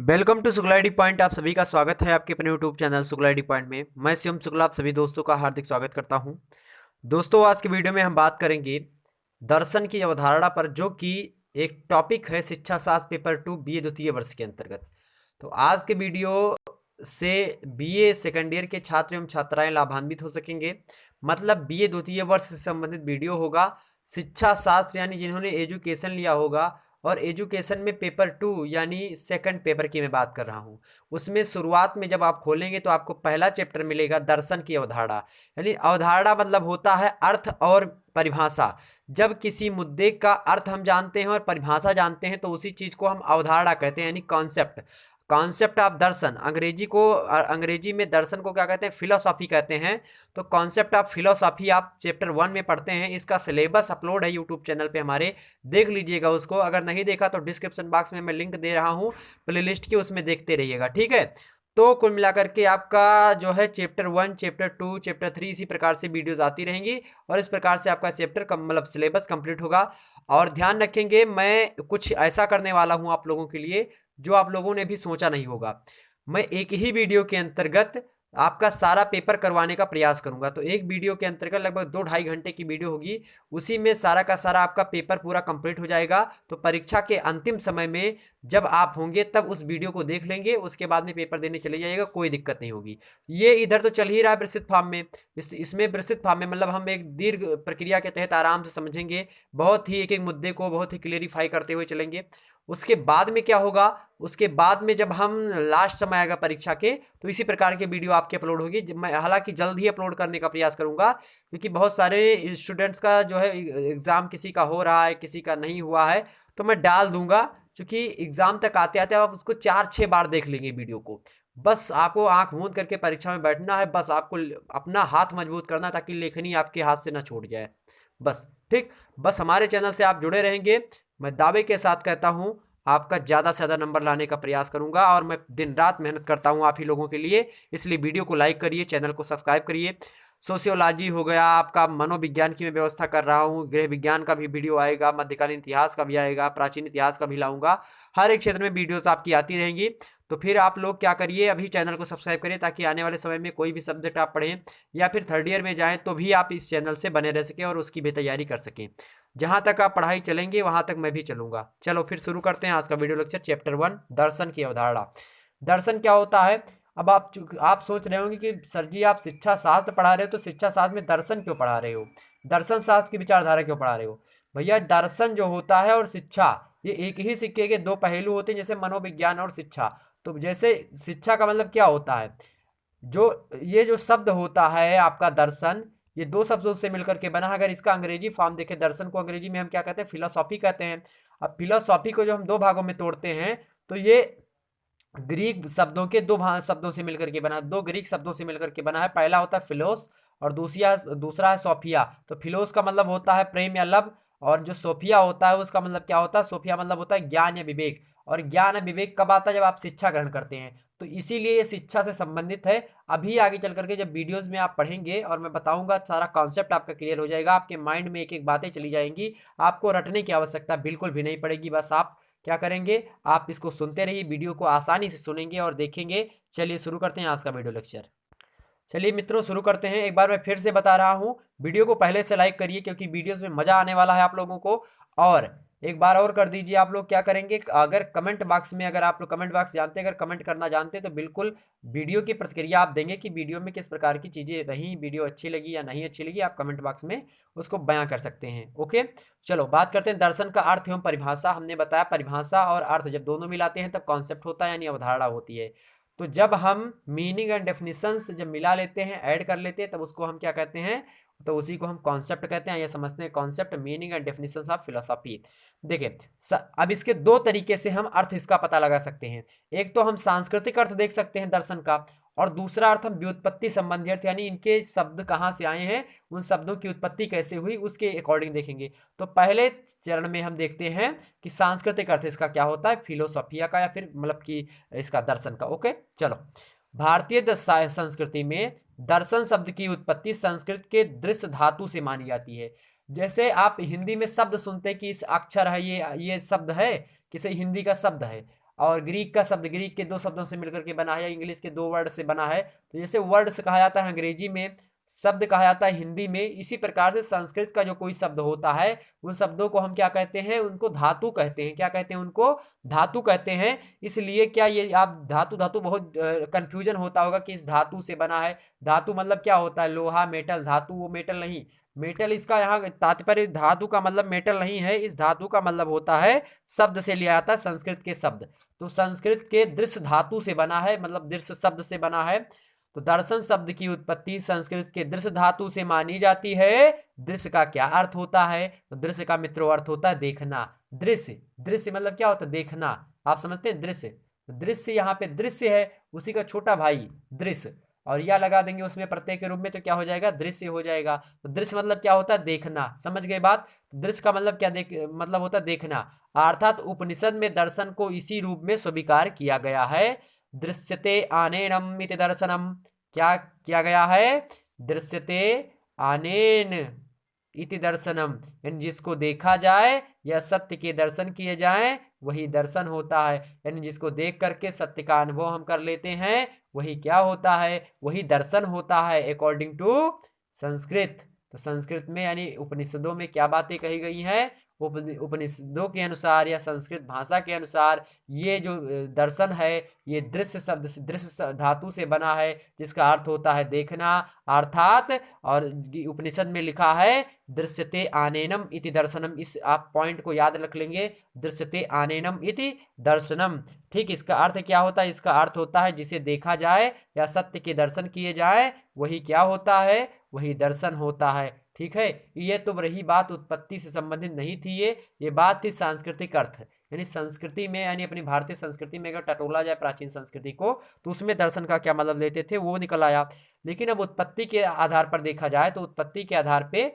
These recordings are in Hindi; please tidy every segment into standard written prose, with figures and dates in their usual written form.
Welcome to Shukla D point. आप सभी का स्वागत है आपके अपने YouTube channel Shukla D point में। मैं शिवम शुक्ला आप सभी दोस्तों का हार्दिक स्वागत करता हूं। दोस्तों, आज के वीडियो में हम बात करेंगे दर्शन की अवधारणा पर, जो कि एक टॉपिक है शिक्षा शास्त्र पेपर 2 बीए द्वितीय वर्ष के अंतर्गत। तो आज के वीडियो से बीए सेकेंड ईयर के छात्र एवं छात्राएं लाभान्वित हो सकेंगे। मतलब बीए द्वितीय वर्ष से संबंधित वीडियो होगा। शिक्षा शास्त्र यानी जिन्होंने एजुकेशन लिया होगा, और एजुकेशन में पेपर 2 यानी सेकंड पेपर की मैं बात कर रहा हूँ। उसमें शुरुआत में जब आप खोलेंगे तो आपको पहला चैप्टर मिलेगा दर्शन की अवधारणा। यानी अवधारणा मतलब होता है अर्थ और परिभाषा। जब किसी मुद्दे का अर्थ हम जानते हैं और परिभाषा जानते हैं तो उसी चीज को हम अवधारणा कहते हैं, यानी कॉन्सेप्ट। कॉन्सेप्ट ऑफ दर्शन, अंग्रेजी में दर्शन को क्या कहते हैं? फिलोसॉफी कहते हैं। तो कॉन्सेप्ट ऑफ फिलोसॉफी आप चैप्टर 1 में पढ़ते हैं। इसका सिलेबस अपलोड है यूट्यूब चैनल पे हमारे, देख लीजिएगा उसको। अगर नहीं देखा तो डिस्क्रिप्शन बॉक्स में मैं लिंक दे रहा हूँ प्लेलिस्ट की, उसमें देखते रहिएगा, ठीक है। तो कुल मिलाकर के आपका जो है चैप्टर 1, चैप्टर 2, चैप्टर 3 इसी प्रकार से वीडियोस आती रहेंगी, और इस प्रकार से आपका चैप्टर मतलब सिलेबस कंप्लीट होगा। और ध्यान रखेंगे, मैं कुछ ऐसा करने वाला हूं आप लोगों के लिए जो आप लोगों ने भी सोचा नहीं होगा। मैं एक ही वीडियो के अंतर्गत आपका सारा पेपर करवाने का प्रयास करूंगा। तो एक वीडियो के अंतर्गत लगभग 2-2.5 घंटे की वीडियो होगी, उसी में सारा का सारा आपका पेपर पूरा कंप्लीट हो जाएगा। तो परीक्षा के अंतिम समय में जब आप होंगे तब उस वीडियो को देख लेंगे, उसके बाद में पेपर देने चले जाइएगा, कोई दिक्कत नहीं होगी। ये इधर तो चल ही रहा है विस्तृत फॉर्म में। इसमें विस्तृत फॉर्म में मतलब हम एक दीर्घ प्रक्रिया के तहत आराम से समझेंगे, बहुत ही एक एक मुद्दे को बहुत ही क्लियरिफाई करते हुए चलेंगे। उसके बाद में क्या होगा? उसके बाद में जब हम लास्ट समय आएगा परीक्षा के, तो इसी प्रकार के वीडियो आपके अपलोड होगी। मैं हालांकि जल्द ही अपलोड करने का प्रयास करूंगा, क्योंकि बहुत सारे स्टूडेंट्स का जो है एग्जाम किसी का हो रहा है, किसी का नहीं हुआ है, तो मैं डाल दूंगा। क्योंकि एग्जाम तक आते आते आप उसको 4-6 बार देख लेंगे वीडियो को। बस आपको आंख मूंद करके परीक्षा में बैठना है, बस आपको अपना हाथ मजबूत करना, ताकि लेखनी आपके हाथ से ना छूट जाए। बस ठीक, बस हमारे चैनल से आप जुड़े रहेंगे। मैं दावे के साथ कहता हूं, आपका ज़्यादा से ज़्यादा नंबर लाने का प्रयास करूंगा, और मैं दिन रात मेहनत करता हूं आप ही लोगों के लिए। इसलिए वीडियो को लाइक करिए, चैनल को सब्सक्राइब करिए। सोशियोलॉजी हो गया आपका, मनोविज्ञान की मैं व्यवस्था कर रहा हूँ, गृह विज्ञान का भी वीडियो आएगा, मध्यकालीन इतिहास का भी आएगा, प्राचीन इतिहास का भी लाऊंगा। हर एक क्षेत्र में वीडियोस आपकी आती रहेंगी। तो फिर आप लोग क्या करिए, अभी चैनल को सब्सक्राइब करिए, ताकि आने वाले समय में कोई भी सब्जेक्ट आप पढ़ें या फिर थर्ड ईयर में जाएं तो भी आप इस चैनल से बने रह सकें और उसकी भी तैयारी कर सकें। जहां तक आप पढ़ाई चलेंगे वहां तक मैं भी चलूंगा। चलो फिर शुरू करते हैं आज का वीडियो लेक्चर। चैप्टर 1 दर्शन की अवधारणा। दर्शन क्या होता है? अब आप सोच रहे होंगे कि सर जी आप शिक्षा शास्त्र पढ़ा रहे हो, तो शिक्षा शास्त्र में दर्शन क्यों पढ़ा रहे हो, दर्शन शास्त्र की विचारधारा क्यों पढ़ा रहे हो? भैया, दर्शन जो होता है और शिक्षा, ये एक ही सिक्के के दो पहलू होते हैं, जैसे मनोविज्ञान और शिक्षा। तो जैसे शिक्षा का मतलब क्या होता है, ये जो शब्द होता है आपका दर्शन, ये दो शब्दों से मिलकर के बना है। अगर इसका अंग्रेजी फॉर्म देखें, दर्शन को अंग्रेजी में हम क्या कहते हैं? फिलोसॉफी कहते हैं। अब फिलोसॉफी को जो हम दो भागों में तोड़ते हैं, तो ये ग्रीक शब्दों के दो शब्दों से मिलकर के बना, दो ग्रीक शब्दों से मिलकर के बना है। पहला होता है फिलोस और दूसरा है सोफिया। तो फिलोस का मतलब होता है प्रेम या लव, और जो सोफिया होता है उसका मतलब क्या होता है? सोफिया मतलब होता है ज्ञान या विवेक। और ज्ञान या विवेक कब आता है? जब आप शिक्षा ग्रहण करते हैं। तो इसीलिए ये शिक्षा से संबंधित है। अभी आगे चल करके जब वीडियोस में आप पढ़ेंगे और मैं बताऊंगा, सारा कॉन्सेप्ट आपका क्लियर हो जाएगा, आपके माइंड में एक एक बातें चली जाएंगी, आपको रटने की आवश्यकता बिल्कुल भी नहीं पड़ेगी। बस आप क्या करेंगे, आप इसको सुनते रहिए, वीडियो को आसानी से सुनेंगे और देखेंगे। चलिए शुरू करते हैं आज का वीडियो लेक्चर। चलिए मित्रों, शुरू करते हैं। एक बार मैं फिर से बता रहा हूं, वीडियो को पहले से लाइक करिए, क्योंकि वीडियोस में मजा आने वाला है आप लोगों को। और एक बार और कर दीजिए। आप लोग क्या करेंगे, अगर कमेंट बॉक्स में, अगर आप लोग कमेंट बॉक्स जानते हैं, अगर कमेंट करना जानते हैं, तो बिल्कुल वीडियो की प्रतिक्रिया आप देंगे कि वीडियो में किस प्रकार की चीजें रही, वीडियो अच्छी लगी या नहीं अच्छी लगी, आप कमेंट बॉक्स में उसको बयां कर सकते हैं। ओके, चलो बात करते हैं दर्शन का अर्थ एवं परिभाषा। हमने बताया परिभाषा और अर्थ जब दोनों मिलाते हैं तब कॉन्सेप्ट होता है, यानी अवधारणा होती है। तो जब हम मीनिंग एंड डेफिनेशंस जब मिला लेते हैं, ऐड कर लेते हैं, तब उसको हम क्या कहते हैं? तो उसी को हम कॉन्सेप्ट कहते हैं। ये समझते हैं concept, meaning and definitions of philosophy. देखिए, अब इसके दो तरीके से हम अर्थ इसका पता लगा सकते हैं। एक तो हम सांस्कृतिक अर्थ देख सकते हैं दर्शन का, और दूसरा अर्थ हम व्युत्पत्ति संबंधी अर्थ, यानी इनके शब्द कहाँ से आए हैं, उन शब्दों की उत्पत्ति कैसे हुई, उसके अकॉर्डिंग देखेंगे। तो पहले चरण में हम देखते हैं कि सांस्कृतिक अर्थ इसका क्या होता है, फिलोसॉफिया का, या फिर मतलब कि इसका दर्शन का। ओके, चलो। भारतीय संस्कृति में दर्शन शब्द की उत्पत्ति संस्कृत के दृश्य धातु से मानी जाती है। जैसे आप हिंदी में शब्द सुनते हैं कि इस अक्षर है, ये शब्द है, किसी हिंदी का शब्द है। और ग्रीक का शब्द ग्रीक के 2 शब्दों से मिलकर के बना है, या इंग्लिश के 2 वर्ड से बना है। तो जैसे वर्ड्स कहा जाता है अंग्रेजी में, शब्द कहा जाता है हिंदी में, इसी प्रकार से संस्कृत का जो कोई शब्द होता है उन शब्दों को हम क्या कहते हैं, उनको धातु कहते हैं। क्या कहते हैं, उनको धातु कहते हैं। इसलिए क्या ये आप धातु धातु बहुत कंफ्यूजन होता होगा कि इस धातु से बना है। धातु मतलब क्या होता है, लोहा, मेटल। धातु वो मेटल नहीं, मेटल इसका यहाँ तात्पर्य धातु का मतलब मेटल नहीं है, इस धातु का मतलब होता है शब्द से लिया जाता है, संस्कृत के शब्द। तो संस्कृत के दृश्य धातु से बना है, मतलब दृश्य शब्द से बना है। तो दर्शन शब्द की उत्पत्ति संस्कृत के दृश्य धातु से मानी जाती है। दृश्य का क्या अर्थ होता है, तो दृश्य का मित्रों अर्थ होता है देखना। दृश्य, दृश्य मतलब क्या होता है, देखना। आप समझते हैं दृश्य, दृश्य यहाँ पे दृश्य है, उसी का छोटा भाई दृश्य, और या लगा देंगे उसमें प्रत्यय के रूप में, तो क्या हो जाएगा, दृश्य हो जाएगा। तो दृश्य मतलब क्या होता है, देखना। समझ गए बात। दृश्य का मतलब क्या मतलब होता है देखना। अर्थात उपनिषद में दर्शन को इसी रूप में स्वीकार किया गया है। दृश्यते आनेनम इति दर्शनम। क्या किया गया है, दृश्यते आनेन इति दर्शनम, यानी जिसको देखा जाए या सत्य के दर्शन किए जाएं वही दर्शन होता है। यानी जिसको देख करके सत्य का अनुभव हम कर लेते हैं वही क्या होता है, वही दर्शन होता है अकॉर्डिंग टू संस्कृत। तो संस्कृत में यानी उपनिषदों में क्या बातें कही गई हैं, उपनिषदों के अनुसार या संस्कृत भाषा के अनुसार ये जो दर्शन है ये दृश्य शब्द से, दृश्य धातु से बना है, जिसका अर्थ होता है देखना। अर्थात और उपनिषद में लिखा है दृश्यते आनेनम इति दर्शनम। इस आप पॉइंट को याद रख लेंगे, दृश्यते आनेनम इति दर्शनम। ठीक, इसका अर्थ क्या होता है, इसका अर्थ होता है जिसे देखा जाए या सत्य के दर्शन किए जाए वही क्या होता है, वही दर्शन होता है। ठीक है, ये तो रही बात उत्पत्ति से संबंधित नहीं थी, ये बात थी सांस्कृतिक अर्थ। यानी संस्कृति में, यानी अपनी भारतीय संस्कृति में अगर टटोला जाए प्राचीन संस्कृति को तो उसमें दर्शन का क्या मतलब लेते थे वो निकल आया। लेकिन अब उत्पत्ति के आधार पर देखा जाए तो उत्पत्ति के आधार पे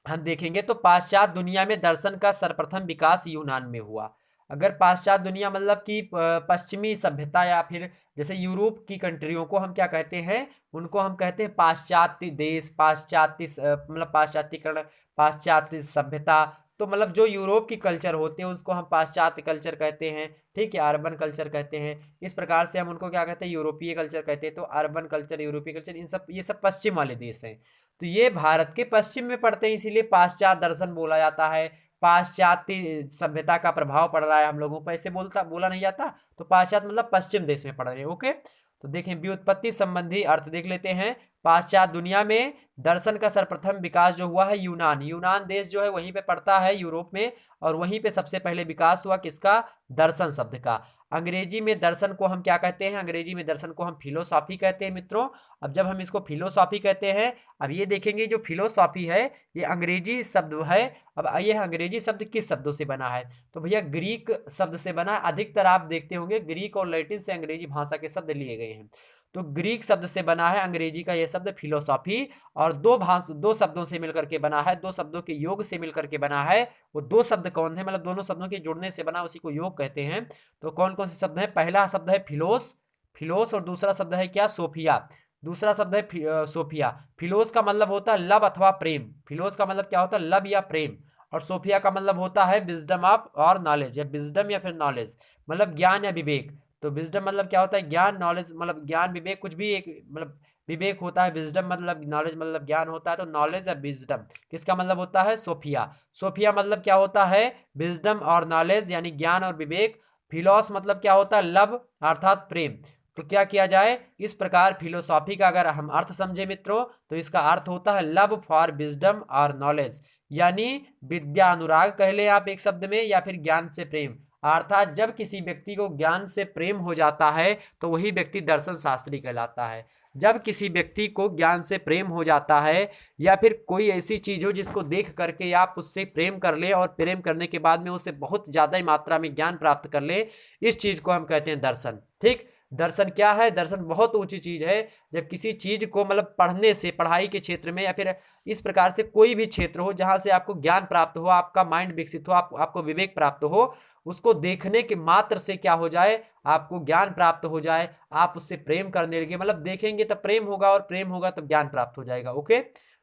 हम देखेंगे तो पाश्चात्य दुनिया में दर्शन का सर्वप्रथम विकास यूनान में हुआ। अगर पाश्चात्य दुनिया मतलब कि पश्चिमी सभ्यता, या फिर जैसे यूरोप की कंट्रियों को हम क्या कहते हैं, उनको हम कहते हैं पाश्चात्य देश, पाश्चात्य मतलब पाश्चात्यकरण, पाश्चात्य सभ्यता। तो मतलब जो यूरोप की कल्चर होते हैं उसको हम पाश्चात्य कल्चर कहते हैं। ठीक है, अर्बन कल्चर कहते हैं। इस प्रकार से हम उनको क्या कहते हैं, यूरोपीय कल्चर कहते हैं। तो अर्बन कल्चर, यूरोपीय कल्चर, इन सब ये सब पश्चिम वाले देश हैं। तो ये भारत के पश्चिम में पड़ते हैं, इसीलिए पाश्चात्य दर्शन बोला जाता है। पाश्चात्य सभ्यता का प्रभाव पड़ रहा है हम लोगों पर, ऐसे बोला नहीं जाता। तो पाश्चात्य मतलब पश्चिम देश में पड़ रहे हैं। ओके, तो देखें व्युत्पत्ति संबंधी अर्थ देख लेते हैं। पाश्चात्य दुनिया में दर्शन का सर्वप्रथम विकास जो हुआ है यूनान, यूनान देश जो है वहीं पे पड़ता है यूरोप में, और वहीं पे सबसे पहले विकास हुआ किसका, दर्शन शब्द का। अंग्रेजी में दर्शन को हम क्या कहते हैं, अंग्रेजी में दर्शन को हम फिलोसॉफी कहते हैं मित्रों। अब जब हम इसको फिलोसॉफी कहते हैं, अब ये देखेंगे जो फिलोसॉफी है ये अंग्रेजी शब्द है। अब ये अंग्रेजी शब्द किस शब्दों से बना है, तो भैया ग्रीक शब्द से बना है। अधिकतर आप देखते होंगे ग्रीक और लैटिन से अंग्रेजी भाषा के शब्द लिए गए हैं। तो ग्रीक शब्द से बना है अंग्रेजी का यह शब्द फिलोसॉफी, और दो शब्दों से मिलकर के बना है, दो शब्दों के योग से मिलकर के बना है। वो दो शब्द कौन है, मतलब दोनों शब्दों के जुड़ने से बना, उसी को योग कहते हैं। तो कौन कौन से शब्द हैं, पहला शब्द है फिलोस, फिलोस, और दूसरा शब्द है क्या, सोफिया। दूसरा शब्द है सोफिया। फिलोस का मतलब होता है लब अथवा प्रेम, फिलोस का मतलब क्या होता है, लब या प्रेम। और सोफिया का मतलब होता है विजडम ऑफ और नॉलेज, या विजडम या फिर नॉलेज, मतलब ज्ञान या विवेक। तो विजडम मतलब क्या होता है, ज्ञान, नॉलेज मतलब ज्ञान विवेक, कुछ भी एक मतलब विवेक होता है। विजडम मतलब नॉलेज मतलब ज्ञान होता है। तो नॉलेज या विजडम किसका मतलब होता है, सोफिया। सोफिया मतलब क्या होता है, विजडम और नॉलेज यानी ज्ञान और विवेक। फिलोस मतलब क्या होता है, लव अर्थात प्रेम। तो क्या किया जाए, इस प्रकार फिलोसॉफी का अगर हम अर्थ समझे मित्रों तो इसका अर्थ होता है लव फॉर विजडम और नॉलेज, यानी विद्या अनुराग कह ले आप एक शब्द में, या फिर ज्ञान से प्रेम। अर्थात जब किसी व्यक्ति को ज्ञान से प्रेम हो जाता है तो वही व्यक्ति दर्शन शास्त्री कहलाता है। जब किसी व्यक्ति को ज्ञान से प्रेम हो जाता है, या फिर कोई ऐसी चीज हो जिसको देख करके आप उससे प्रेम कर ले, और प्रेम करने के बाद में उससे बहुत ज्यादा मात्रा में ज्ञान प्राप्त कर ले, इस चीज को हम कहते हैं दर्शन। ठीक, दर्शन क्या है, दर्शन बहुत ऊंची चीज है। जब किसी चीज को मतलब पढ़ने से, पढ़ाई के क्षेत्र में या फिर इस प्रकार से कोई भी क्षेत्र हो जहां से आपको ज्ञान प्राप्त हो, आपका माइंड विकसित हो, आपको विवेक प्राप्त हो, उसको देखने के मात्र से क्या हो जाए, आपको ज्ञान प्राप्त हो जाए, आप उससे प्रेम करने लगे। मतलब देखेंगे तब प्रेम होगा, और प्रेम होगा तब ज्ञान प्राप्त हो जाएगा। ओके,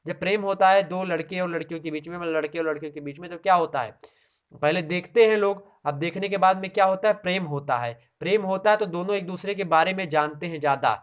जब प्रेम होता है दो लड़के और लड़कियों के बीच में, मतलब लड़के और लड़कियों के बीच में, तो क्या होता है, पहले देखते हैं लोग, अब देखने के बाद में क्या होता है, प्रेम होता है। प्रेम होता है तो दोनों एक दूसरे के बारे में जानते हैं ज़्यादा।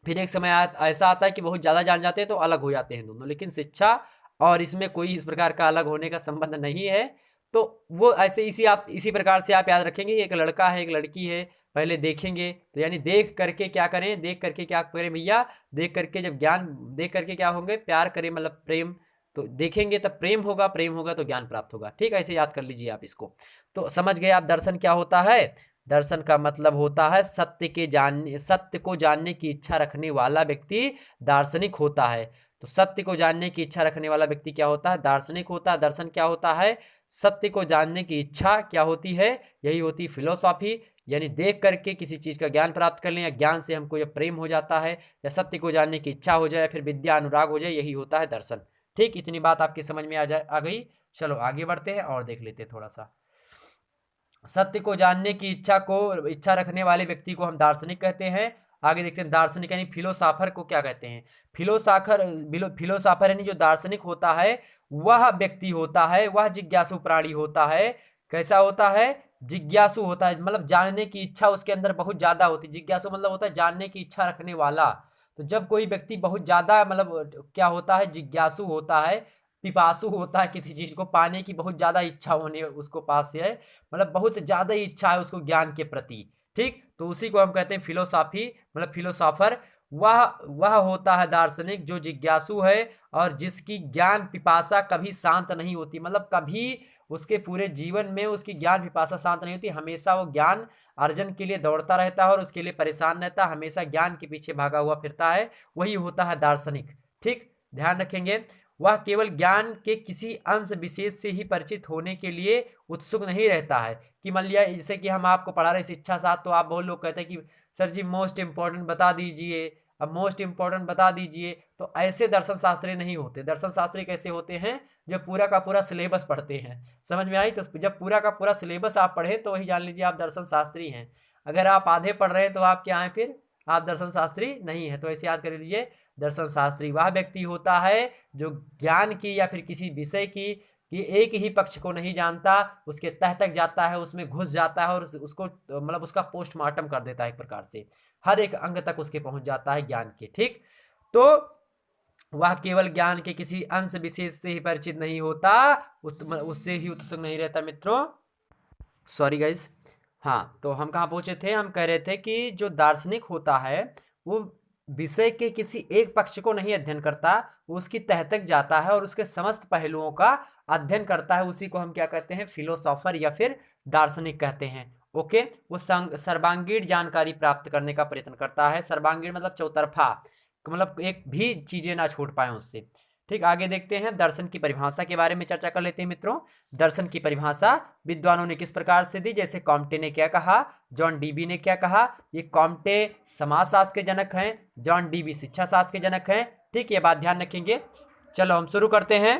फिर एक समय ऐसा आता है कि बहुत ज़्यादा जान जाते हैं तो अलग हो जाते हैं दोनों। लेकिन शिक्षा और इसमें कोई इस प्रकार का अलग होने का संबंध नहीं है। तो वो ऐसे इसी प्रकार से आप याद रखेंगे, एक लड़का है एक लड़की है, पहले देखेंगे तो यानी देख करके क्या करें, देख करके क्या करें भैया, देख करके जब ज्ञान, देख करके क्या होंगे, प्यार करें मतलब प्रेम। तो देखेंगे तब प्रेम होगा, प्रेम होगा तो ज्ञान प्राप्त होगा। ठीक है, ऐसे याद कर लीजिए आप इसको। तो समझ गए आप दर्शन क्या होता है। दर्शन का मतलब होता है सत्य को जानने की इच्छा रखने वाला व्यक्ति दार्शनिक होता है। तो सत्य को जानने की इच्छा रखने वाला व्यक्ति क्या होता है, दार्शनिक होता है। दर्शन क्या होता है, सत्य को जानने की इच्छा क्या होती है, यही होती फिलोसॉफी। यानी देख करके किसी चीज का ज्ञान प्राप्त कर लें, या ज्ञान से हमको जब प्रेम हो जाता है, या सत्य को जानने की इच्छा हो जाए, या फिर विद्या अनुराग हो जाए, यही होता है दर्शन। ठीक, इतनी बात आपकी समझ में आ गई। चलो आगे बढ़ते हैं और देख लेते हैं थोड़ा सा। सत्य को जानने की इच्छा रखने वाले व्यक्ति को हम दार्शनिक कहते हैं। आगे देखते हैं दार्शनिक यानी फिलोसाफर को क्या कहते हैं। फिलोसाफर यानी जो दार्शनिक होता है, वह व्यक्ति होता है, वह जिज्ञासु प्राणी होता है। कैसा होता है, जिज्ञासु होता है, मतलब जानने की इच्छा उसके अंदर बहुत ज्यादा होती है। जिज्ञासु मतलब होता है जानने की इच्छा रखने वाला। तो जब कोई व्यक्ति बहुत ज्यादा मतलब क्या होता है, जिज्ञासु होता है, पिपासु होता है, किसी चीज को पाने की बहुत ज्यादा इच्छा होने उसको पास है, मतलब बहुत ज्यादा इच्छा है उसको ज्ञान के प्रति। ठीक, तो उसी को हम कहते हैं फिलोसॉफी, मतलब फिलोसॉफर। वह होता है दार्शनिक जो जिज्ञासु है और जिसकी ज्ञान पिपासा कभी शांत नहीं होती, मतलब कभी उसके पूरे जीवन में उसकी ज्ञान पिपासा शांत नहीं होती। हमेशा वो ज्ञान अर्जन के लिए दौड़ता रहता है और उसके लिए परेशान रहता है, हमेशा ज्ञान के पीछे भागा हुआ फिरता है, वही होता है दार्शनिक। ठीक, ध्यान रखेंगे। वह केवल ज्ञान के किसी अंश विशेष से ही परिचित होने के लिए उत्सुक नहीं रहता है। कि मान लिया जैसे कि हम आपको पढ़ा रहे शिक्षा शास्त्र, तो आप बहुत लोग कहते हैं कि सर जी मोस्ट इंपॉर्टेंट बता दीजिए, अब मोस्ट इंपॉर्टेंट बता दीजिए। तो ऐसे दर्शन शास्त्री नहीं होते। दर्शन शास्त्री कैसे होते हैं, जो पूरा का पूरा सिलेबस पढ़ते हैं। समझ में आई, तो जब पूरा का पूरा सिलेबस आप पढ़े तो वही जान लीजिए आप दर्शन शास्त्री हैं। अगर आप आधे पढ़ रहे हैं तो आप क्या हैं, फिर आप दर्शन शास्त्री नहीं है। तो ऐसे याद कर लीजिए, दर्शन शास्त्री वह व्यक्ति होता है जो ज्ञान की या फिर किसी विषय की कि एक ही पक्ष को नहीं जानता, उसके तह तक जाता है, उसमें घुस जाता है और उसको मतलब उसका पोस्टमार्टम कर देता है, एक प्रकार से हर एक अंग तक उसके पहुंच जाता है ज्ञान के। ठीक, तो वह केवल ज्ञान के किसी अंश विशेष से ही परिचित नहीं होता, उससे ही उत्सुक नहीं रहता मित्रों। Sorry guys. हाँ, तो हम कहाँ पहुंचे थे, हम कह रहे थे कि जो दार्शनिक होता है वो विषय के किसी एक पक्ष को नहीं अध्ययन करता, वो उसकी तह तक जाता है और उसके समस्त पहलुओं का अध्ययन करता है। उसी को हम क्या कहते हैं, फिलोसॉफर या फिर दार्शनिक कहते हैं। ओके, वो सर्वांगीण जानकारी प्राप्त करने का प्रयत्न करता है। सर्वांगीण मतलब चौतरफा, मतलब एक भी चीजें ना छूट पाए उससे। ठीक, आगे देखते हैं, दर्शन की परिभाषा के बारे में चर्चा कर लेते हैं मित्रों। दर्शन की परिभाषा विद्वानों ने किस प्रकार से दी, जैसे कॉम्टे ने क्या कहा, जॉन डीबी ने क्या कहा। ये कॉम्टे समाजशास्त्र के जनक हैं, जॉन डीबी शिक्षा शास्त्र के जनक हैं। ठीक, ये बात ध्यान रखेंगे। चलो हम शुरू करते हैं।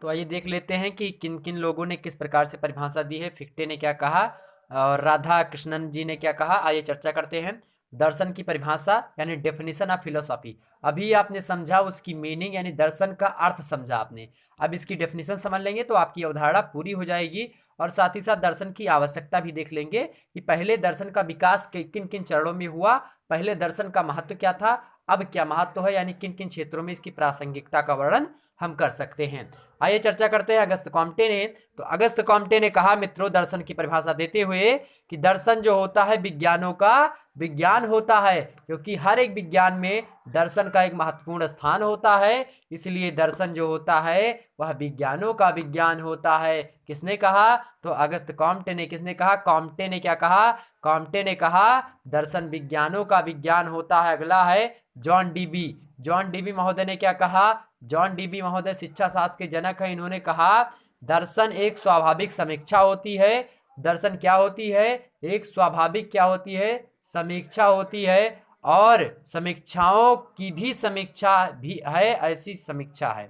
तो आइए देख लेते हैं कि किन किन लोगों ने किस प्रकार से परिभाषा दी है। फिक्टे ने क्या कहा और राधा कृष्णन जी ने क्या कहा, आइए चर्चा करते हैं। दर्शन की परिभाषा यानी डेफिनेशन ऑफ फिलोसॉफी, अभी आपने समझा उसकी मीनिंग यानी दर्शन का अर्थ समझा आपने। अब इसकी डेफिनेशन समझ लेंगे तो आपकी अवधारणा पूरी हो जाएगी, और साथ ही साथ दर्शन की आवश्यकता भी देख लेंगे कि पहले दर्शन का विकास किन किन चरणों में हुआ, पहले दर्शन का महत्व क्या था, अब क्या महत्व है, यानी किन किन क्षेत्रों में इसकी प्रासंगिकता का वर्णन हम कर सकते हैं। आइए चर्चा करते हैं अगस्त कॉम्टे ने। तो अगस्त कॉम्टे ने कहा मित्रों दर्शन की परिभाषा देते हुए कि दर्शन जो होता है विज्ञानों का विज्ञान होता है, क्योंकि हर एक विज्ञान में दर्शन का एक महत्वपूर्ण स्थान होता है, इसलिए दर्शन जो होता है वह विज्ञानों का विज्ञान होता है। किसने कहा, तो अगस्त कॉम्टे ने। किसने कहा, कॉम्टे ने क्या कहा, कॉम्टे ने कहा दर्शन विज्ञानों का विज्ञान होता है। अगला है जॉन डीबी। जॉन डीबी महोदय ने क्या कहा, जॉन डीबी महोदय शिक्षा शास्त्र के जनक हैं, इन्होंने कहा दर्शन एक स्वाभाविक समीक्षा होती है। दर्शन क्या होती है, एक स्वाभाविक क्या होती है, समीक्षा होती है, और समीक्षाओं की भी समीक्षा भी है, ऐसी समीक्षा है।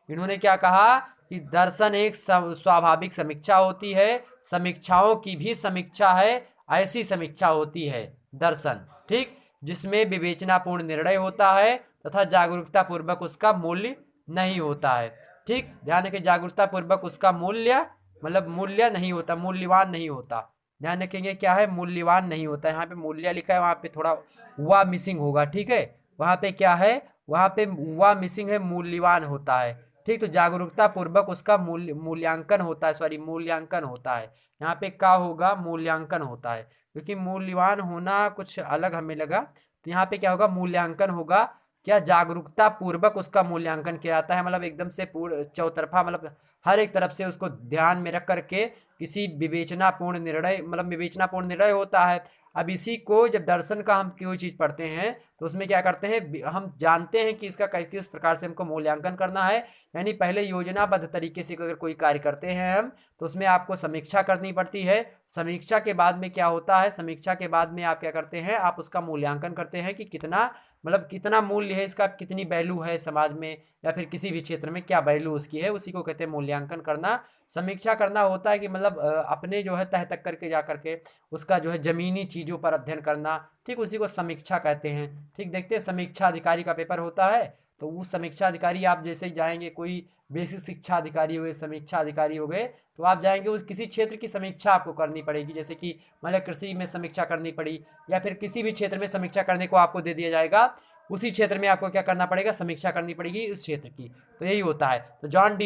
इन्होंने क्या कहा कि दर्शन एक स्वाभाविक समीक्षा होती है, समीक्षाओं की भी समीक्षा है, ऐसी समीक्षा होती है दर्शन। ठीक, जिसमें विवेचनापूर्ण निर्णय होता है तथा जागरूकता पूर्वक उसका मूल्य नहीं होता है। ठीक, ध्यान रखें, जागरूकता पूर्वक उसका मूल्य मतलब मूल्य नहीं होता, मूल्यवान नहीं होता। ध्यान रखेंगे क्या है, मूल्यवान नहीं होता। यहाँ पे मूल्य लिखा है, वहाँ पे थोड़ा हुआ मिसिंग होगा, ठीक है। वहाँ पे क्या है, वहाँ पे हुआ मिसिंग है, मूल्यवान होता है, ठीक। तो जागरूकता पूर्वक उसका मूल्यांकन होता है, सॉरी मूल्यांकन होता है। यहाँ पे क्या होगा, मूल्यांकन होता है, क्योंकि मूल्यवान होना कुछ अलग हमें लगा। तो यहाँ पे क्या होगा, मूल्यांकन होगा। क्या, जागरूकता पूर्वक उसका मूल्यांकन किया जाता है, मतलब एकदम से पूर्ण चौतरफा, मतलब हर एक तरफ से उसको ध्यान में रख करके किसी विवेचनापूर्ण निर्णय, मतलब विवेचनापूर्ण निर्णय होता है। अब इसी को जब दर्शन का हम कोई चीज पढ़ते हैं तो उसमें क्या करते हैं, हम जानते हैं कि इसका किस प्रकार से हमको मूल्यांकन करना है। यानी पहले योजनाबद्ध तरीके से अगर कोई कार्य करते हैं हम, तो उसमें आपको समीक्षा करनी पड़ती है। समीक्षा के बाद में क्या होता है, समीक्षा के बाद में आप क्या करते हैं, आप उसका मूल्यांकन करते हैं कि कितना, मतलब कितना मूल्य है इसका, कितनी वैल्यू है समाज में या फिर किसी भी क्षेत्र में, क्या वैल्यू उसकी है, उसी को कहते हैं मूल्यांकन करना। समीक्षा करना होता है कि मतलब अपने जो है तह तक करके जा करके उसका जो है जमीनी चीजों पर अध्ययन करना, ठीक, उसी को समीक्षा कहते हैं। ठीक, देखते हैं समीक्षा अधिकारी का पेपर होता है, तो वो समीक्षा अधिकारी आप जैसे ही जाएंगे, कोई बेसिक शिक्षा अधिकारी हुए, समीक्षा अधिकारी हो गए, तो आप जाएंगे उस किसी क्षेत्र की समीक्षा आपको करनी पड़ेगी। जैसे कि मतलब कृषि में समीक्षा करनी पड़ी, या फिर किसी भी क्षेत्र में समीक्षा करने को आपको दे दिया जाएगा, उसी क्षेत्र में आपको क्या करना पड़ेगा, समीक्षा करनी पड़ेगी उस क्षेत्र की। तो यही होता है। तो जॉन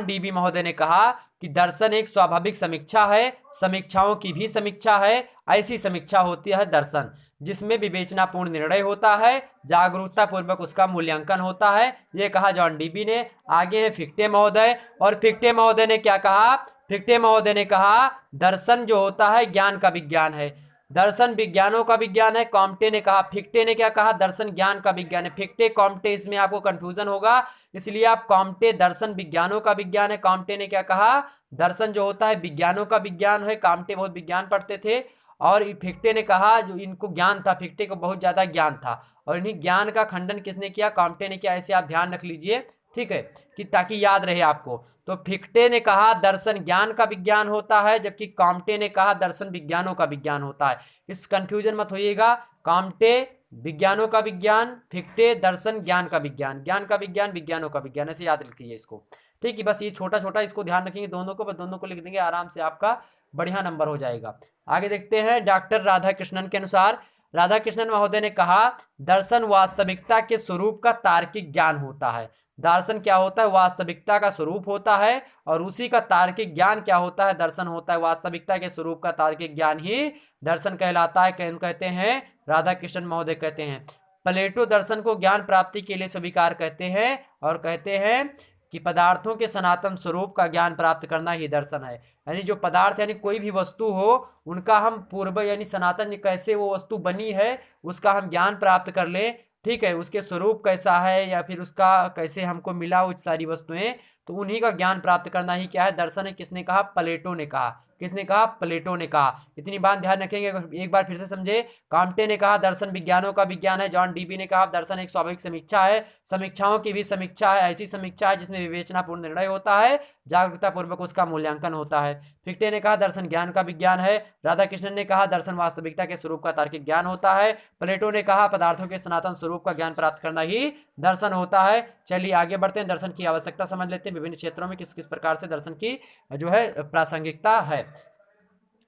डीबी महोदय ने कहा कि दर्शन एक स्वाभाविक समीक्षा है, समीक्षाओं की भी समीक्षा है। ऐसी समीक्षा होती है दर्शन, जिसमें विवेचनापूर्ण निर्णय होता है, जागरूकता पूर्वक उसका मूल्यांकन होता है। ये कहा जॉन डीबी ने। आगे है फिक्टे महोदय, और फिक्टे महोदय ने क्या कहा, फिक्टे महोदय ने कहा दर्शन जो होता है ज्ञान का विज्ञान है, दर्शन विज्ञानों का विज्ञान है। कॉम्टे ने कहा, फिक्टे ने क्या कहा, दर्शन ज्ञान का विज्ञान है। फिक्टे कॉम्टे, इसमें आपको कंफ्यूजन होगा, इसलिए आप कॉम्टे दर्शन विज्ञानों का विज्ञान है। कॉम्टे ने क्या कहा, दर्शन जो होता है विज्ञानों का विज्ञान है। कॉम्टे बहुत विज्ञान पढ़ते थे, और फिक्टे ने कहा, जो इनको ज्ञान था, फिक्टे को बहुत ज्यादा ज्ञान था, और इन्हीं ज्ञान का खंडन किसने किया, कॉम्टे ने किया। ऐसे आप ध्यान रख लीजिए, ठीक है, कि ताकि याद रहे आपको। तो फिक्टे ने कहा दर्शन ज्ञान का विज्ञान होता है, जबकि कॉम्टे ने कहा दर्शन विज्ञानों का विज्ञान होता है। इस कंफ्यूजन मत होइएगा, कॉम्टे विज्ञानों का विज्ञान, फिक्टे दर्शन ज्ञान का विज्ञान, ज्ञान का विज्ञान विज्ञानों का विज्ञान, ऐसे याद रखिए इसको। ठीक है, बस ये छोटा छोटा इसको ध्यान रखेंगे, दोनों को, बस दोनों को लिख देंगे, आराम से आपका बढ़िया नंबर हो जाएगा। आगे देखते हैं, डॉक्टर राधाकृष्णन के अनुसार, राधाकृष्णन महोदय ने कहा दर्शन वास्तविकता के स्वरूप का तार्किक ज्ञान होता है। दर्शन क्या होता है, वास्तविकता का स्वरूप होता है, और उसी का तार्किक ज्ञान क्या होता है, दर्शन होता है। वास्तविकता के स्वरूप का तार्किक ज्ञान ही दर्शन कहलाता है। कहते हैं, राधा कृष्णन महोदय कहते हैं। प्लेटो दर्शन को ज्ञान प्राप्ति के लिए स्वीकार कहते हैं, और कहते हैं कि पदार्थों के सनातन स्वरूप का ज्ञान प्राप्त करना ही दर्शन है। यानी जो पदार्थ, यानी कोई भी वस्तु हो, उनका हम पूर्व यानी सनातन कैसे वो वस्तु बनी है उसका हम ज्ञान प्राप्त कर ले, ठीक है, उसके स्वरूप कैसा है, या फिर उसका कैसे हमको मिला वो सारी वस्तुएं, तो उन्हीं का ज्ञान प्राप्त करना ही क्या है, दर्शन है। किसने कहा, प्लेटो ने कहा। किसने कहा, प्लेटो ने कहा। इतनी बात ध्यान रखेंगे, एक बार फिर से समझे। काम्टे ने कहा दर्शन विज्ञानों का विज्ञान है। जॉन डीबी ने कहा दर्शन एक स्वाभाविक समीक्षा है, समीक्षाओं की भी समीक्षा है, ऐसी समीक्षा है जिसमें विवेचनापूर्ण निर्णय होता है, जागरूकता पूर्वक उसका मूल्यांकन होता है। फिक्टे ने कहा दर्शन ज्ञान का विज्ञान है। राधाकृष्णन ने कहा दर्शन वास्तविकता के स्वरूप का तार्किक ज्ञान होता है। प्लेटो ने कहा पदार्थों के सनातन स्वरूप का ज्ञान प्राप्त करना ही दर्शन होता है। चलिए आगे बढ़ते हैं, दर्शन की आवश्यकता समझ लेते हैं, विभिन्न क्षेत्रों में किस किस प्रकार से दर्शन की जो है प्रासंगिकता है।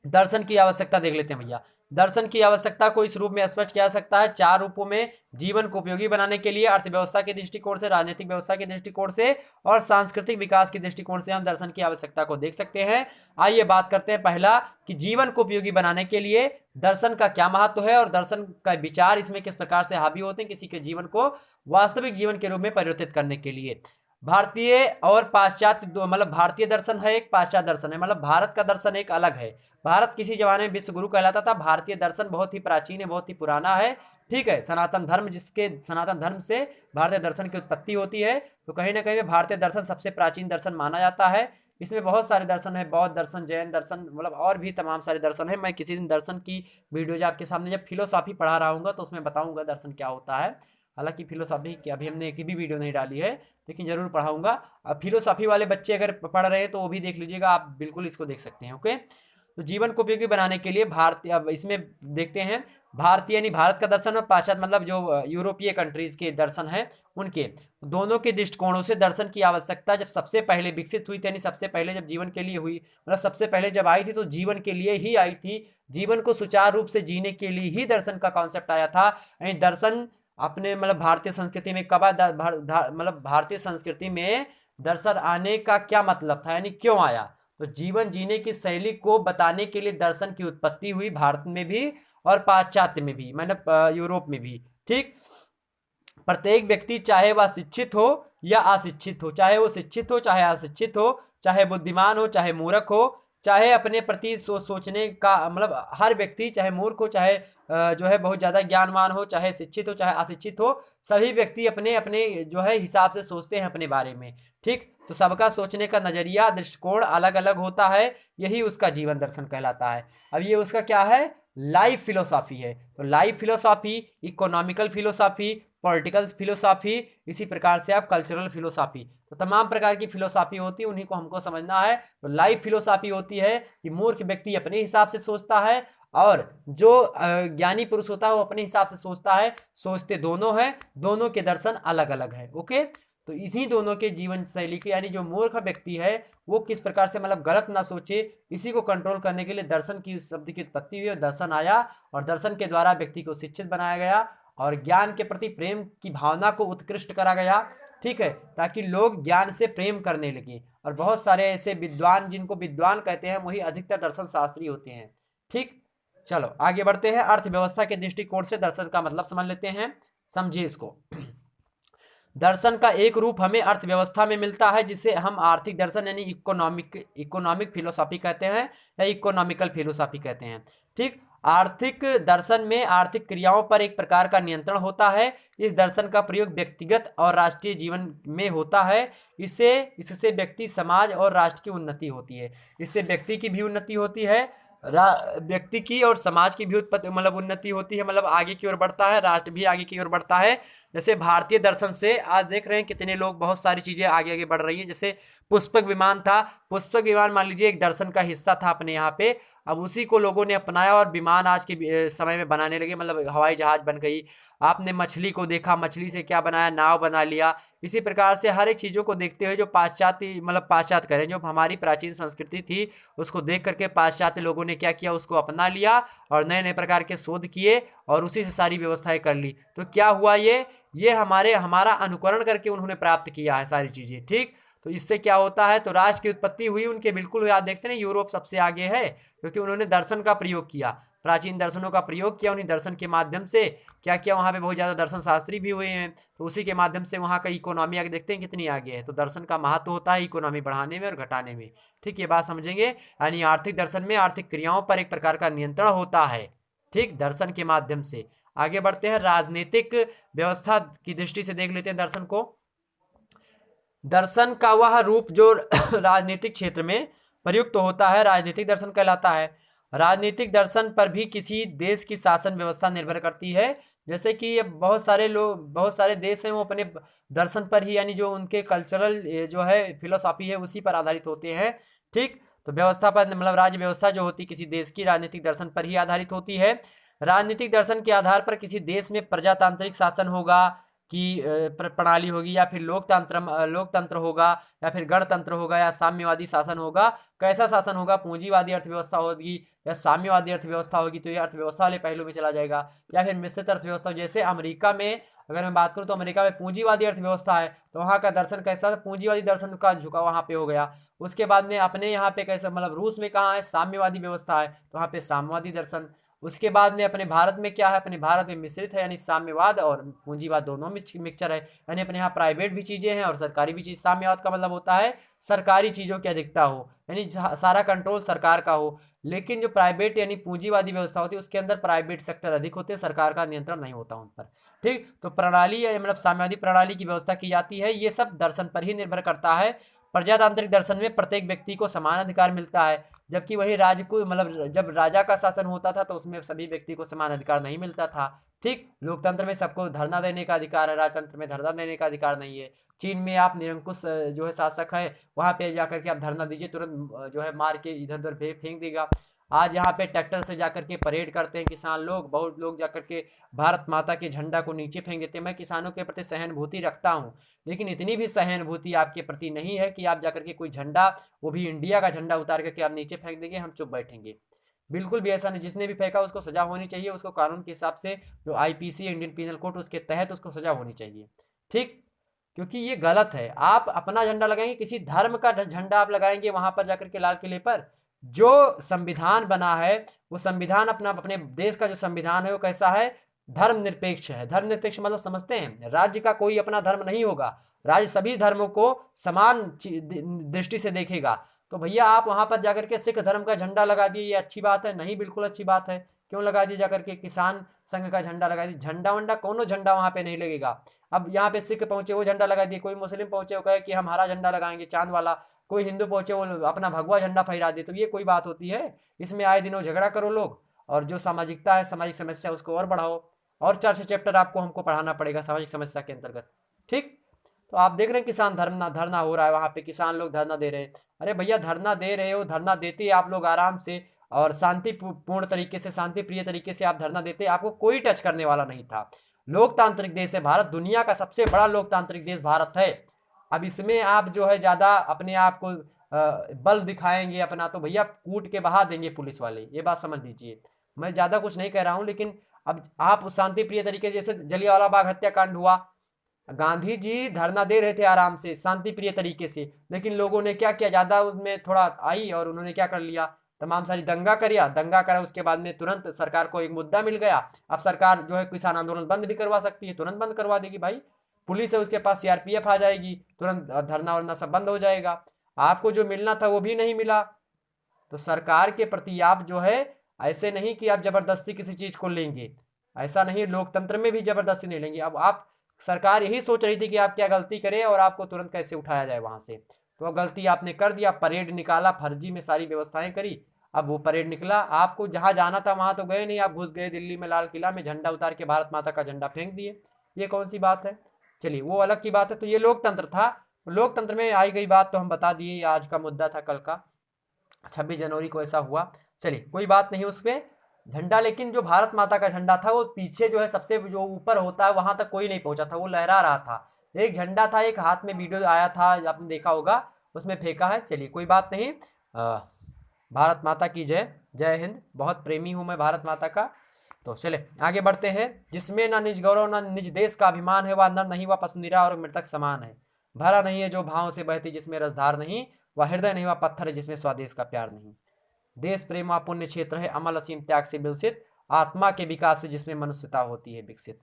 दर्शन की आवश्यकता देख लेते हैं भैया। दर्शन की आवश्यकता को इस रूप में स्पष्ट किया जा सकता है, चार रूपों में। जीवन को उपयोगी बनाने के लिए, अर्थव्यवस्था के दृष्टिकोण से, राजनीतिक व्यवस्था के दृष्टिकोण से, और सांस्कृतिक विकास के दृष्टिकोण से हम दर्शन की आवश्यकता को देख सकते हैं। आइए बात करते हैं पहला, कि जीवन को उपयोगी बनाने के लिए दर्शन का क्या महत्व है, और दर्शन का विचार इसमें किस प्रकार से हावी होते हैं किसी के जीवन को वास्तविक जीवन के रूप में परिवर्तित करने के लिए। भारतीय और पाश्चात्य, मतलब भारतीय दर्शन है एक, पाश्चात्य दर्शन है, मतलब भारत का दर्शन एक अलग है। भारत किसी जमाने में विश्व गुरु कहलाता था। भारतीय दर्शन बहुत ही प्राचीन है, बहुत ही पुराना है, ठीक है। सनातन धर्म, जिसके सनातन धर्म से भारतीय दर्शन की उत्पत्ति होती है, तो कहीं ना कहीं भारतीय दर्शन सबसे प्राचीन दर्शन माना जाता है। इसमें बहुत सारे दर्शन है, बौद्ध दर्शन, जैन दर्शन, मतलब और भी तमाम सारे दर्शन है। मैं किसी दिन दर्शन की वीडियो जो आपके सामने जब फिलोसॉफी पढ़ा रहा हूँ तो उसमें बताऊंगा दर्शन क्या होता है। हालांकि फिलोसॉफी की अभी हमने एक भी वीडियो नहीं डाली है, लेकिन जरूर पढ़ाऊंगा। अब फिलोसॉफी वाले बच्चे अगर पढ़ रहे हैं तो वो भी देख लीजिएगा, आप बिल्कुल इसको देख सकते हैं, ओके। तो जीवन को उपयोगी बनाने के लिए भारतीय, अब इसमें देखते हैं भारतीय यानी भारत का दर्शन और पाश्चात्य मतलब जो यूरोपीय कंट्रीज के दर्शन है उनके, दोनों के दृष्टिकोणों से दर्शन की आवश्यकता जब सबसे पहले विकसित हुई थी, यानी सबसे पहले जब जीवन के लिए हुई, मतलब सबसे पहले जब आई थी तो जीवन के लिए ही आई थी, जीवन को सुचारू रूप से जीने के लिए ही दर्शन का कॉन्सेप्ट आया था। यानी दर्शन अपने मतलब भारतीय संस्कृति में कब मतलब भारतीय संस्कृति में दर्शन आने का क्या मतलब था, यानी क्यों आया, तो जीवन जीने की शैली को बताने के लिए दर्शन की उत्पत्ति हुई भारत में भी और पाश्चात्य में भी, मतलब यूरोप में भी। ठीक, प्रत्येक व्यक्ति चाहे वह शिक्षित हो या अशिक्षित हो, चाहे वो शिक्षित हो चाहे अशिक्षित हो, चाहे बुद्धिमान हो चाहे मूर्ख हो, चाहे अपने प्रति सोचने का मतलब हर व्यक्ति चाहे मूर्ख हो चाहे जो है बहुत ज़्यादा ज्ञानवान हो, चाहे शिक्षित हो चाहे अशिक्षित हो, सभी व्यक्ति अपने अपने जो है हिसाब से सोचते हैं अपने बारे में। ठीक, तो सबका सोचने का नजरिया दृष्टिकोण अलग अलग होता है, यही उसका जीवन दर्शन कहलाता है। अब ये उसका क्या है, लाइफ फिलोसॉफी है। तो life philosophy, economical philosophy, political philosophy, इसी प्रकार से आप कल्चरल फिलोसॉफी, तो तमाम प्रकार की फिलोसॉफी होती है, उन्हीं को हमको समझना है। तो लाइफ फिलोसॉफी होती है कि मूर्ख व्यक्ति अपने हिसाब से सोचता है और जो ज्ञानी पुरुष होता है वो अपने हिसाब से सोचता है, सोचते दोनों हैं, दोनों के दर्शन अलग अलग है। ओके, तो इसी दोनों के जीवन शैली के, यानी जो मूर्ख व्यक्ति है वो किस प्रकार से मतलब गलत ना सोचे, इसी को कंट्रोल करने के लिए दर्शन की शब्द की उत्पत्ति हुई और दर्शन आया, और दर्शन के द्वारा व्यक्ति को शिक्षित बनाया गया और ज्ञान के प्रति प्रेम की भावना को उत्कृष्ट करा गया। ठीक है, ताकि लोग ज्ञान से प्रेम करने लगे, और बहुत सारे ऐसे विद्वान जिनको विद्वान कहते हैं वही अधिकतर दर्शन शास्त्री होते हैं। ठीक, चलो आगे बढ़ते हैं। अर्थव्यवस्था के दृष्टिकोण से दर्शन का मतलब समझ लेते हैं, समझिए इसको। दर्शन का एक रूप हमें अर्थव्यवस्था में मिलता है जिसे हम आर्थिक दर्शन यानी इकोनॉमिक फिलोसॉफी कहते हैं या इकोनॉमिकल फिलोसॉफी कहते हैं। ठीक, आर्थिक दर्शन में आर्थिक क्रियाओं पर एक प्रकार का नियंत्रण होता है। इस दर्शन का प्रयोग व्यक्तिगत और राष्ट्रीय जीवन में होता है। इससे व्यक्ति, समाज और राष्ट्र की उन्नति होती है। इससे व्यक्ति की भी उन्नति होती है, व्यक्ति की और समाज की भी उत्पत्ति मतलब उन्नति होती है, मतलब आगे की ओर बढ़ता है, राष्ट्र भी आगे की ओर बढ़ता है। जैसे भारतीय दर्शन से आज देख रहे हैं कितने लोग, बहुत सारी चीजें आगे आगे बढ़ रही हैं। जैसे पुष्पक विमान था, पुष्पक विमान मान लीजिए एक दर्शन का हिस्सा था अपने यहाँ पे, अब उसी को लोगों ने अपनाया और विमान आज के समय में बनाने लगे, मतलब हवाई जहाज बन गई। आपने मछली को देखा, मछली से क्या बनाया, नाव बना लिया। इसी प्रकार से हर एक चीज़ों को देखते हुए जो पाश्चात्य मतलब पाश्चात्य करें, जो हमारी प्राचीन संस्कृति थी उसको देख करके पाश्चात्य लोगों ने क्या किया, उसको अपना लिया और नए नए प्रकार के शोध किए और उसी से सारी व्यवस्थाएं कर ली। तो क्या हुआ, ये हमारा अनुकरण करके उन्होंने प्राप्त किया है सारी चीज़ें। ठीक, तो इससे क्या होता है, तो राष्ट्र की उत्पत्ति हुई उनके, बिल्कुल याद देखते हैं यूरोप सबसे आगे है क्योंकि उन्होंने दर्शन का प्रयोग किया, प्राचीन दर्शनों का प्रयोग किया। उन्हीं दर्शन के माध्यम से क्या किया, वहाँ पे बहुत ज़्यादा दर्शन शास्त्री भी हुए हैं, तो उसी के माध्यम से वहाँ का इकोनॉमी आगे देखते हैं कितनी आगे है। तो दर्शन का महत्व होता है इकोनॉमी बढ़ाने में और घटाने में। ठीक, ये बात समझेंगे। यानी आर्थिक दर्शन में आर्थिक क्रियाओं पर एक प्रकार का नियंत्रण होता है, ठीक, दर्शन के माध्यम से। आगे बढ़ते हैं, राजनीतिक व्यवस्था की दृष्टि से देख लेते हैं दर्शन को। दर्शन का वह रूप जो राजनीतिक क्षेत्र में प्रयुक्त होता है राजनीतिक दर्शन कहलाता है। राजनीतिक दर्शन पर भी किसी देश की शासन व्यवस्था निर्भर करती है। जैसे कि ये बहुत सारे लोग, बहुत सारे देश हैं वो अपने दर्शन पर ही, यानी जो उनके कल्चरल जो है फिलोसॉफी है उसी पर आधारित होते हैं। ठीक, तो व्यवस्था पर मतलब राज्य व्यवस्था जो होती है किसी देश की राजनीतिक दर्शन पर ही आधारित होती है। राजनीतिक दर्शन के आधार पर किसी देश में प्रजातांत्रिक शासन होगा कि प्रणाली होगी, या फिर लोकतंत्र होगा, या फिर गणतंत्र होगा, या साम्यवादी शासन होगा। कैसा शासन होगा, पूंजीवादी अर्थव्यवस्था होगी या साम्यवादी अर्थव्यवस्था होगी, तो ये अर्थव्यवस्था वाले पहलू में चला जाएगा। या फिर मिश्रित अर्थव्यवस्था, जैसे अमेरिका में अगर मैं बात करूँ तो अमेरिका में पूंजीवादी अर्थव्यवस्था है, तो वहाँ का दर्शन कैसा, पूंजीवादी दर्शन का झुकाव वहाँ पे हो गया। उसके बाद में अपने यहाँ पे कैसा, मतलब रूस में कहाँ है, साम्यवादी व्यवस्था है, तो वहाँ पे साम्यवादी दर्शन। उसके बाद में अपने भारत में क्या है, अपने भारत में मिश्रित है, यानी साम्यवाद और पूंजीवाद दोनों मिक्सचर है। यानी अपने यहाँ प्राइवेट भी चीज़ें हैं और सरकारी भी चीज़। साम्यवाद का मतलब होता है सरकारी चीज़ों की अधिकता हो, यानी सारा कंट्रोल सरकार का हो। लेकिन जो प्राइवेट यानी पूंजीवादी व्यवस्था होती है उसके अंदर प्राइवेट सेक्टर अधिक होते हैं, सरकार का नियंत्रण नहीं होता उन पर। ठीक, तो प्रणाली मतलब साम्यवादी प्रणाली की व्यवस्था की जाती है, ये सब दर्शन पर ही निर्भर करता है। प्रजातांत्रिक दर्शन में प्रत्येक व्यक्ति को समान अधिकार मिलता है, जबकि वही राज्य को मतलब जब राजा का शासन होता था तो उसमें सभी व्यक्ति को समान अधिकार नहीं मिलता था। ठीक, लोकतंत्र में सबको धरना देने का अधिकार है, राजतंत्र में धरना देने का अधिकार नहीं है। चीन में आप निरंकुश जो है शासक है, वहां पे जाकर के आप धरना दीजिए, तुरंत जो है मार के इधर उधर फेंक देगा। आज यहाँ पे ट्रैक्टर से जाकर के परेड करते हैं किसान लोग, बहुत लोग जाकर के भारत माता के झंडा को नीचे फेंक देते हैं। मैं किसानों के प्रति सहानुभूति रखता हूँ, लेकिन इतनी भी सहानुभूति आपके प्रति नहीं है कि आप जाकर के कोई झंडा, वो भी इंडिया का झंडा उतार करके आप नीचे फेंक देंगे, हम चुप बैठेंगे। बिल्कुल भी ऐसा नहीं। जिसने भी फेंका उसको सजा होनी चाहिए, उसको कानून के हिसाब से जो आईपीसी इंडियन पीनल कोड उसके तहत उसको सजा होनी चाहिए, ठीक। क्योंकि ये गलत है। आप अपना झंडा लगाएंगे, किसी धर्म का झंडा आप लगाएंगे वहां पर जाकर के लाल किले पर। जो संविधान बना है वो संविधान अपना, अपने देश का जो संविधान है वो कैसा है, धर्मनिरपेक्ष है। धर्मनिरपेक्ष मतलब समझते हैं, राज्य का कोई अपना धर्म नहीं होगा, राज्य सभी धर्मों को समान दृष्टि से देखेगा। तो भैया आप वहां पर जाकर के सिख धर्म का झंडा लगा दिए, ये अच्छी बात है? नहीं, बिल्कुल अच्छी बात है। क्यों लगा दिए? जाकर के किसान संघ का झंडा लगा दिए। झंडा वंडा कोनो झंडा वहां पे नहीं लगेगा। अब यहाँ पे सिख पहुंचे वो झंडा लगा दिए, कोई मुस्लिम पहुंचे वो कहे कि हम हरा झंडा लगाएंगे चांद वाला, कोई हिंदू पहुंचे वो अपना भगवा झंडा फहरा दे। तो ये कोई बात होती है? इसमें आए दिनों झगड़ा करो लोग, और जो सामाजिकता है, सामाजिक समस्या, उसको और बढ़ाओ। और 4-6 चैप्टर आपको हमको पढ़ाना पड़ेगा सामाजिक समस्या के अंतर्गत, ठीक। तो आप देख रहे हैं किसान धरना धरना हो रहा है, वहां पे किसान लोग धरना दे रहे हैं। अरे भैया धरना दे रहे हो, धरना देते आप लोग आराम से और शांतिपूर्ण तरीके से, शांति प्रिय तरीके से आप धरना देते, आपको कोई टच करने वाला नहीं था। लोकतांत्रिक देश है भारत, दुनिया का सबसे बड़ा लोकतांत्रिक देश भारत है। अब इसमें आप जो है ज्यादा अपने आप को बल दिखाएंगे अपना, तो भैया कूट के बहा देंगे पुलिस वाले, ये बात समझ लीजिए। मैं ज्यादा कुछ नहीं कह रहा हूं, लेकिन अब आप शांति प्रिय तरीके, जैसे जलियांवाला बाग हत्याकांड हुआ, गांधी जी धरना दे रहे थे आराम से शांति प्रिय तरीके से, लेकिन लोगों ने क्या किया, ज्यादा उसमें थोड़ा आई और उन्होंने क्या कर लिया, तमाम सारी दंगा करा। उसके बाद में तुरंत सरकार को एक मुद्दा मिल गया। अब सरकार जो है किसान आंदोलन बंद भी करवा सकती है, तुरंत बंद करवा देगी भाई। पुलिस है उसके पास, सीआरपीएफ आ जाएगी, तुरंत धरना वरना सब बंद हो जाएगा। आपको जो मिलना था वो भी नहीं मिला। तो सरकार के प्रति आप जो है, ऐसे नहीं कि आप जबरदस्ती किसी चीज को लेंगे, ऐसा नहीं। लोकतंत्र में भी जबरदस्ती नहीं लेंगे। अब आप, सरकार यही सोच रही थी कि आप क्या गलती करें और आपको तुरंत कैसे उठाया जाए वहां से। तो अब गलती आपने कर दिया, परेड निकाला, फर्जी में सारी व्यवस्थाएं करी। अब वो परेड निकला, आपको जहां जाना था वहां तो गए नहीं, आप घुस गए दिल्ली में लाल किला में, झंडा उतार के भारत माता का झंडा फेंक दिए। ये कौन सी बात है? चलिए वो अलग की बात है। तो ये लोकतंत्र था। लोकतंत्र में आई गई बात तो हम बता दिए, आज का मुद्दा था कल का, 26 जनवरी को ऐसा हुआ। चलिए कोई बात नहीं उसमें। झंडा, लेकिन जो भारत माता का झंडा था वो पीछे जो है सबसे जो ऊपर होता है वहां तक कोई नहीं पहुंचा था, वो लहरा रहा था। एक झंडा था, एक हाथ में वीडियो आया था, आपने देखा होगा, उसमें फेंका है। चलिए कोई बात नहीं। भारत माता की जय, जय हिंद। बहुत प्रेमी हूं मैं भारत माता का। तो चले आगे बढ़ते हैं। जिसमें ना निज गौरव ना निज देश का अभिमान है, वह नर नहीं, वह पसंदीदा और मृतक समान है। भरा नहीं है जो भाव से बहती, जिसमें रसधार नहीं, वह हृदय नहीं, वह पत्थर है जिसमें स्वदेश का प्यार नहीं। देश प्रेम व पुण्य क्षेत्र है, अमल असीम त्याग से विलसित, आत्मा के विकास से जिसमें मनुष्यता होती है विकसित।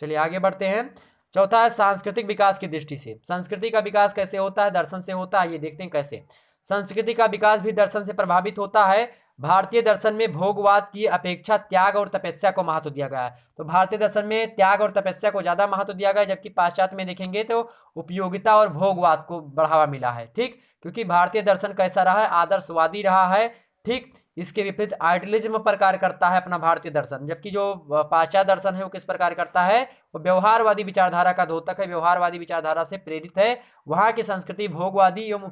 चलिए आगे बढ़ते हैं। चौथा है सांस्कृतिक विकास की दृष्टि से। संस्कृति का विकास कैसे होता है? दर्शन से होता है। ये देखते हैं कैसे संस्कृति का विकास भी दर्शन से प्रभावित होता है। भारतीय दर्शन में भोगवाद की अपेक्षा त्याग और तपस्या को महत्व दिया गया है। तो भारतीय दर्शन में त्याग और तपस्या को ज्यादा महत्व दिया गया है, जबकि पाश्चात्य में देखेंगे तो उपयोगिता और भोगवाद को बढ़ावा मिला है, ठीक। क्योंकि भारतीय दर्शन कैसा रहा है? आदर्शवादी रहा है, ठीक। इसके विपरीत आइडियलिज्म पर कार्य करता है अपना भारतीय दर्शन, जबकि जो पाश्चात्य दर्शन है वो किस प्रकार करता है? वो व्यवहारवादी विचारधारा का द्योतक है, व्यवहारवादी विचारधारा से प्रेरित है। वहां की संस्कृति भोगवादी एवं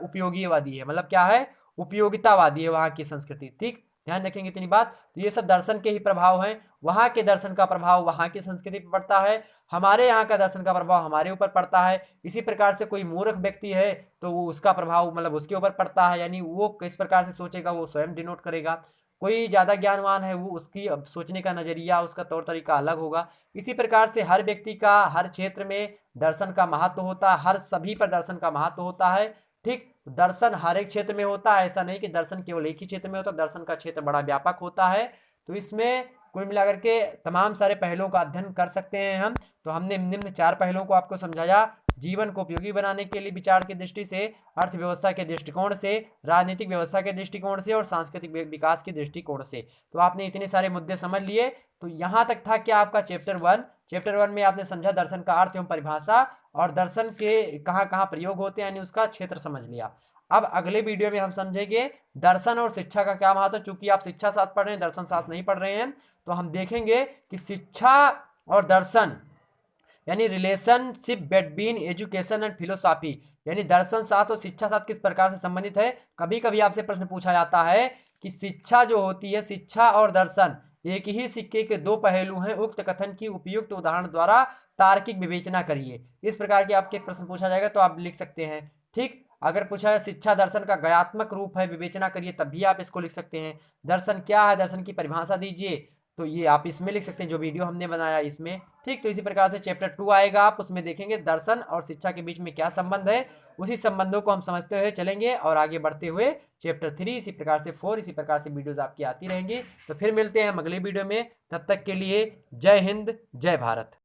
उपयोगीवादी है, मतलब क्या है? उपयोगितावादी है वहां की संस्कृति, ठीक। ध्यान रखेंगे इतनी बात। तो ये सब दर्शन के ही प्रभाव हैं। वहां के दर्शन का प्रभाव वहां की संस्कृति पर पड़ता है, हमारे यहाँ का दर्शन का प्रभाव हमारे ऊपर पड़ता है। इसी प्रकार से कोई मूर्ख व्यक्ति है तो वो उसका प्रभाव मतलब उसके ऊपर पड़ता है, यानी वो किस प्रकार से सोचेगा वो स्वयं डिनोट करेगा। कोई ज्यादा ज्ञानवान है, वो उसकी सोचने का नजरिया, उसका तौर तरीका अलग होगा। इसी प्रकार से हर व्यक्ति का हर क्षेत्र में दर्शन का महत्व होता है, हर सभी पर दर्शन का महत्व होता है, ठीक। दर्शन हर एक क्षेत्र में होता है, ऐसा नहीं कि दर्शन केवल एक ही क्षेत्र में होता, दर्शन का क्षेत्र बड़ा व्यापक होता है। तो इसमें कुल मिलाकर के तमाम सारे पहलुओं का अध्ययन कर सकते हैं हम। तो हमने निम्न 4 पहलुओं को आपको समझाया। जीवन को उपयोगी बनाने के लिए विचार की दृष्टि से, अर्थव्यवस्था के दृष्टिकोण से, राजनीतिक व्यवस्था के दृष्टिकोण से और सांस्कृतिक विकास के दृष्टिकोण से। तो आपने इतने सारे मुद्दे समझ लिए। तो यहाँ तक था क्या आपका चैप्टर 1। चैप्टर 1 में आपने समझा दर्शन का अर्थ एवं परिभाषा और दर्शन के कहाँ कहाँ प्रयोग होते हैं, यानी उसका क्षेत्र समझ लिया। अब अगले वीडियो में हम समझेंगे दर्शन और शिक्षा का क्या महत्व है। चूंकि आप शिक्षा साथ पढ़ रहे हैं, दर्शन साथ नहीं पढ़ रहे हैं, तो हम देखेंगे कि शिक्षा और दर्शन यानी relationship between education and philosophy, यानी दर्शन शास्त्र और शिक्षा शास्त्र किस प्रकार से संबंधित है। कभी कभी आपसे प्रश्न पूछा जाता है कि शिक्षा जो होती है, शिक्षा और दर्शन एक ही सिक्के के दो पहलू हैं। उक्त कथन की उपयुक्त उदाहरण द्वारा तार्किक विवेचना करिए। इस प्रकार के आपके प्रश्न पूछा जाएगा तो आप लिख सकते हैं। ठीक, अगर पूछा है शिक्षा दर्शन का गयात्मक रूप है, विवेचना करिए, तब भी आप इसको लिख सकते हैं। दर्शन क्या है, दर्शन की परिभाषा दीजिए, तो ये आप इसमें लिख सकते हैं, जो वीडियो हमने बनाया इसमें। ठीक, तो इसी प्रकार से चैप्टर 2 आएगा, आप उसमें देखेंगे दर्शन और शिक्षा के बीच में क्या संबंध है। उसी संबंधों को हम समझते हुए चलेंगे और आगे बढ़ते हुए चैप्टर 3, इसी प्रकार से 4, इसी प्रकार से वीडियोज आपकी आती रहेंगी। तो फिर मिलते हैं हम अगले वीडियो में, तब तक के लिए जय हिंद, जय भारत।